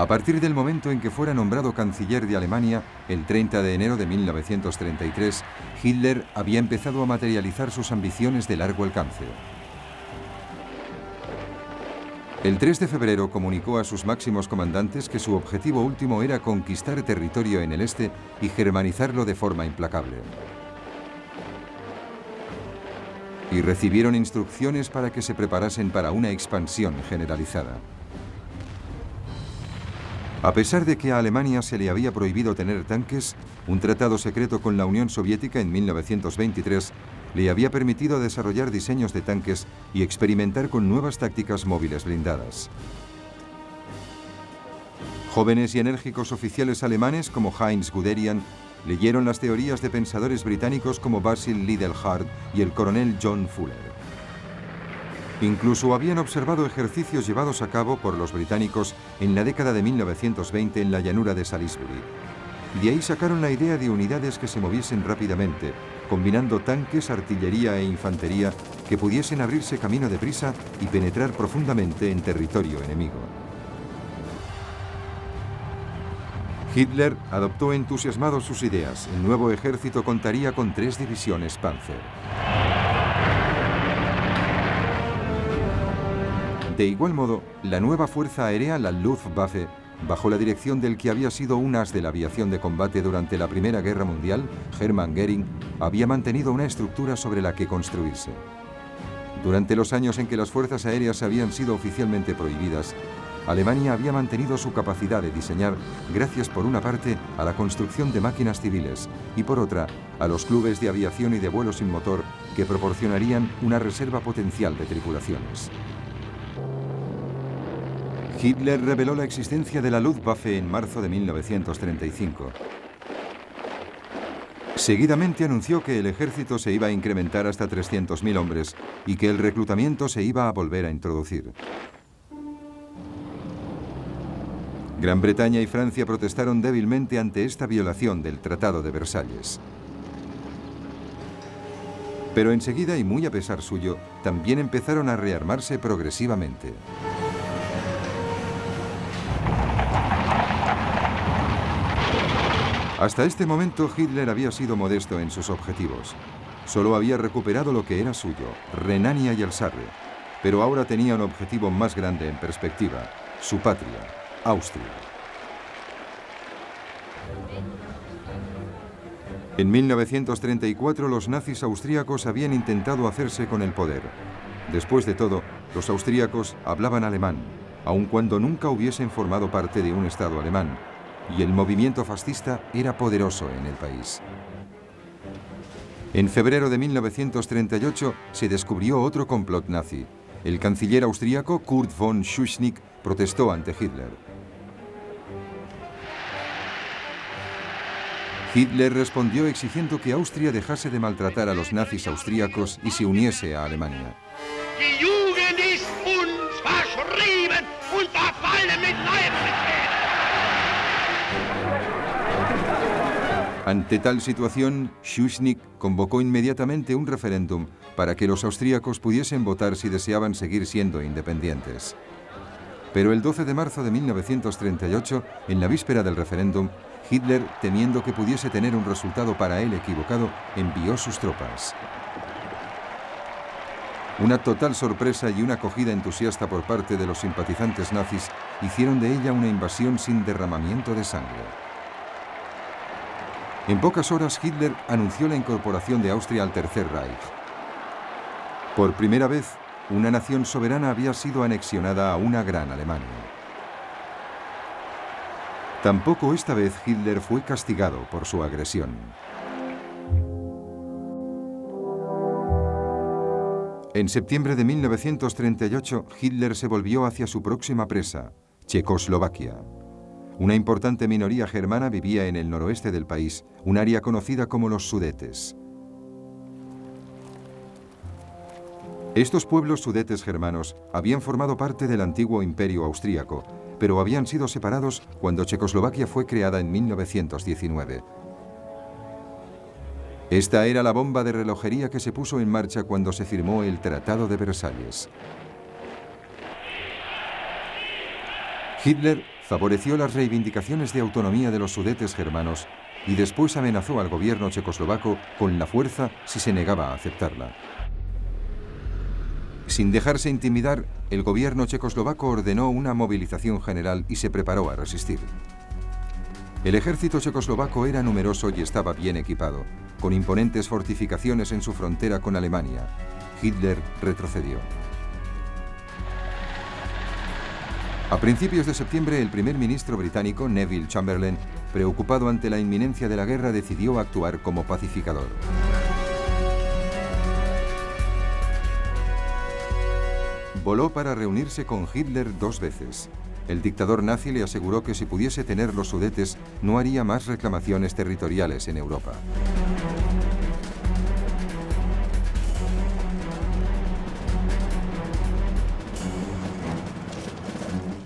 A partir del momento en que fuera nombrado canciller de Alemania, el 30 de enero de 1933, Hitler había empezado a materializar sus ambiciones de largo alcance. El 3 de febrero comunicó a sus máximos comandantes que su objetivo último era conquistar territorio en el este y germanizarlo de forma implacable. Y recibieron instrucciones para que se preparasen para una expansión generalizada. A pesar de que a Alemania se le había prohibido tener tanques, un tratado secreto con la Unión Soviética en 1923 le había permitido desarrollar diseños de tanques y experimentar con nuevas tácticas móviles blindadas. Jóvenes y enérgicos oficiales alemanes como Heinz Guderian leyeron las teorías de pensadores británicos como Basil Liddell-Hart y el coronel John Fuller. Incluso habían observado ejercicios llevados a cabo por los británicos en la década de 1920 en la llanura de Salisbury. De ahí sacaron la idea de unidades que se moviesen rápidamente, combinando tanques, artillería e infantería que pudiesen abrirse camino deprisa y penetrar profundamente en territorio enemigo. Hitler adoptó entusiasmado sus ideas. El nuevo ejército contaría con 3 divisiones Panzer. De igual modo, la nueva fuerza aérea, la Luftwaffe, bajo la dirección del que había sido un as de la aviación de combate durante la Primera Guerra Mundial, Hermann Göring, había mantenido una estructura sobre la que construirse. Durante los años en que las fuerzas aéreas habían sido oficialmente prohibidas, Alemania había mantenido su capacidad de diseñar gracias por una parte a la construcción de máquinas civiles y por otra a los clubes de aviación y de vuelo sin motor que proporcionarían una reserva potencial de tripulaciones. Hitler reveló la existencia de la Luftwaffe en marzo de 1935. Seguidamente anunció que el ejército se iba a incrementar hasta 300.000 hombres y que el reclutamiento se iba a volver a introducir. Gran Bretaña y Francia protestaron débilmente ante esta violación del Tratado de Versalles. Pero enseguida, y muy a pesar suyo, también empezaron a rearmarse progresivamente. Hasta este momento Hitler había sido modesto en sus objetivos. Solo había recuperado lo que era suyo, Renania y el Sarre, pero ahora tenía un objetivo más grande en perspectiva, su patria, Austria. En 1934 los nazis austríacos habían intentado hacerse con el poder. Después de todo, los austríacos hablaban alemán, aun cuando nunca hubiesen formado parte de un Estado alemán, y el movimiento fascista era poderoso en el país. En febrero de 1938 se descubrió otro complot nazi. El canciller austríaco Kurt von Schuschnigg protestó ante Hitler. Hitler respondió exigiendo que Austria dejase de maltratar a los nazis austríacos y se uniese a Alemania. Die Jugend ist uns verschrieben und verfallen mit Leibesfehler. Ante tal situación, Schuschnigg convocó inmediatamente un referéndum para que los austríacos pudiesen votar si deseaban seguir siendo independientes. Pero el 12 de marzo de 1938, en la víspera del referéndum, Hitler, temiendo que pudiese tener un resultado para él equivocado, envió sus tropas. Una total sorpresa y una acogida entusiasta por parte de los simpatizantes nazis hicieron de ella una invasión sin derramamiento de sangre. En pocas horas, Hitler anunció la incorporación de Austria al Tercer Reich. Por primera vez, una nación soberana había sido anexionada a una gran Alemania. Tampoco esta vez Hitler fue castigado por su agresión. En septiembre de 1938, Hitler se volvió hacia su próxima presa, Checoslovaquia. Una importante minoría germana vivía en el noroeste del país, un área conocida como los Sudetes. Estos pueblos sudetes germanos habían formado parte del antiguo imperio austríaco, pero habían sido separados cuando Checoslovaquia fue creada en 1919. Esta era la bomba de relojería que se puso en marcha cuando se firmó el Tratado de Versalles. Hitler favoreció las reivindicaciones de autonomía de los Sudetes germanos y después amenazó al gobierno checoslovaco con la fuerza si se negaba a aceptarla. Sin dejarse intimidar, el gobierno checoslovaco ordenó una movilización general y se preparó a resistir. El ejército checoslovaco era numeroso y estaba bien equipado, con imponentes fortificaciones en su frontera con Alemania. Hitler retrocedió. A principios de septiembre, el primer ministro británico, Neville Chamberlain, preocupado ante la inminencia de la guerra, decidió actuar como pacificador. Voló para reunirse con Hitler 2 veces. El dictador nazi le aseguró que si pudiese tener los Sudetes, no haría más reclamaciones territoriales en Europa.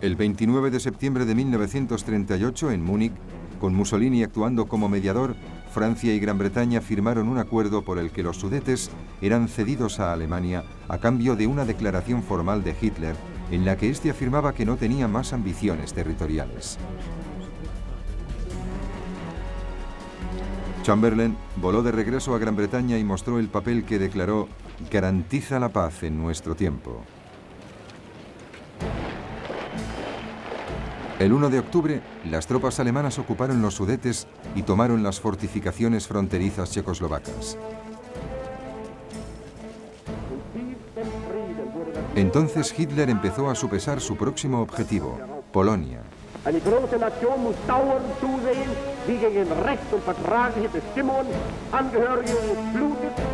El 29 de septiembre de 1938, en Múnich, con Mussolini actuando como mediador, Francia y Gran Bretaña firmaron un acuerdo por el que los Sudetes eran cedidos a Alemania a cambio de una declaración formal de Hitler en la que éste afirmaba que no tenía más ambiciones territoriales. Chamberlain voló de regreso a Gran Bretaña y mostró el papel que declaró «Garantiza la paz en nuestro tiempo». El 1 de octubre, las tropas alemanas ocuparon los Sudetes y tomaron las fortificaciones fronterizas checoslovacas. Entonces Hitler empezó a sopesar su próximo objetivo, Polonia.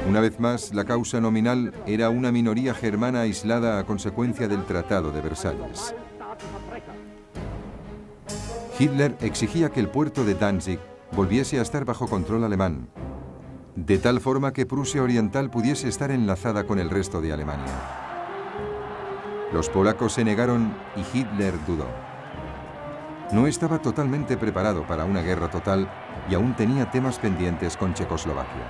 Una vez más, la causa nominal era una minoría germana aislada a consecuencia del Tratado de Versalles. Hitler exigía que el puerto de Danzig volviese a estar bajo control alemán, de tal forma que Prusia Oriental pudiese estar enlazada con el resto de Alemania. Los polacos se negaron y Hitler dudó. No estaba totalmente preparado para una guerra total y aún tenía temas pendientes con Checoslovaquia.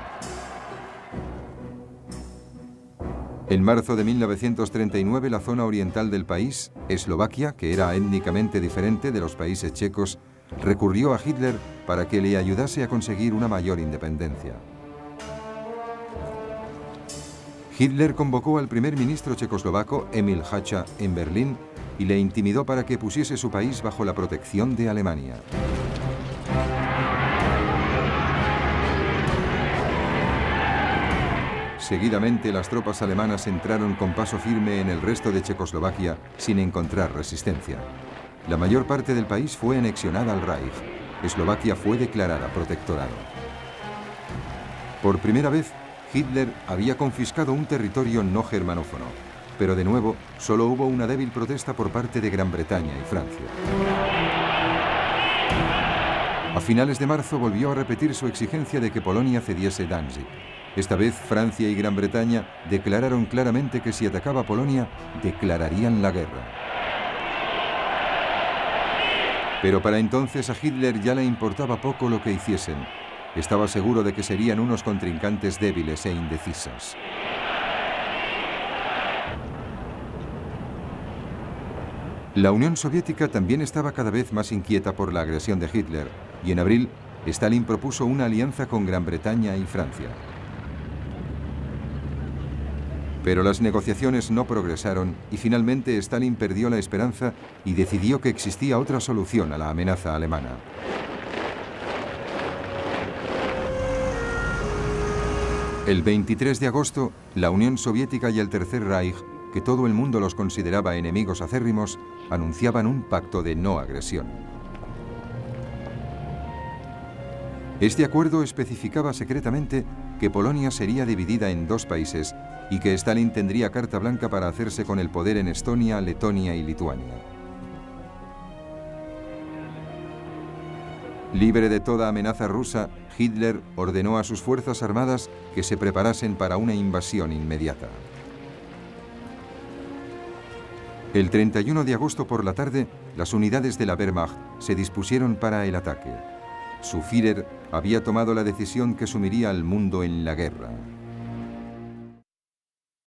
En marzo de 1939, la zona oriental del país, Eslovaquia, que era étnicamente diferente de los países checos, recurrió a Hitler para que le ayudase a conseguir una mayor independencia. Hitler convocó al primer ministro checoslovaco, Emil Hácha, en Berlín y le intimidó para que pusiese su país bajo la protección de Alemania. Seguidamente, las tropas alemanas entraron con paso firme en el resto de Checoslovaquia sin encontrar resistencia. La mayor parte del país fue anexionada al Reich. Eslovaquia fue declarada protectorado. Por primera vez, Hitler había confiscado un territorio no germanófono, pero de nuevo solo hubo una débil protesta por parte de Gran Bretaña y Francia. A finales de marzo volvió a repetir su exigencia de que Polonia cediese Danzig. Esta vez Francia y Gran Bretaña declararon claramente que si atacaba Polonia, declararían la guerra. Pero para entonces a Hitler ya le importaba poco lo que hiciesen. Estaba seguro de que serían unos contrincantes débiles e indecisos. La Unión Soviética también estaba cada vez más inquieta por la agresión de Hitler, y en abril, Stalin propuso una alianza con Gran Bretaña y Francia. Pero las negociaciones no progresaron y finalmente Stalin perdió la esperanza y decidió que existía otra solución a la amenaza alemana. El 23 de agosto, la Unión Soviética y el Tercer Reich, que todo el mundo los consideraba enemigos acérrimos, anunciaban un pacto de no agresión. Este acuerdo especificaba secretamente que Polonia sería dividida en 2 países y que Stalin tendría carta blanca para hacerse con el poder en Estonia, Letonia y Lituania. Libre de toda amenaza rusa, Hitler ordenó a sus fuerzas armadas que se preparasen para una invasión inmediata. El 31 de agosto por la tarde, las unidades de la Wehrmacht se dispusieron para el ataque. Su Führer había tomado la decisión que sumiría al mundo en la guerra.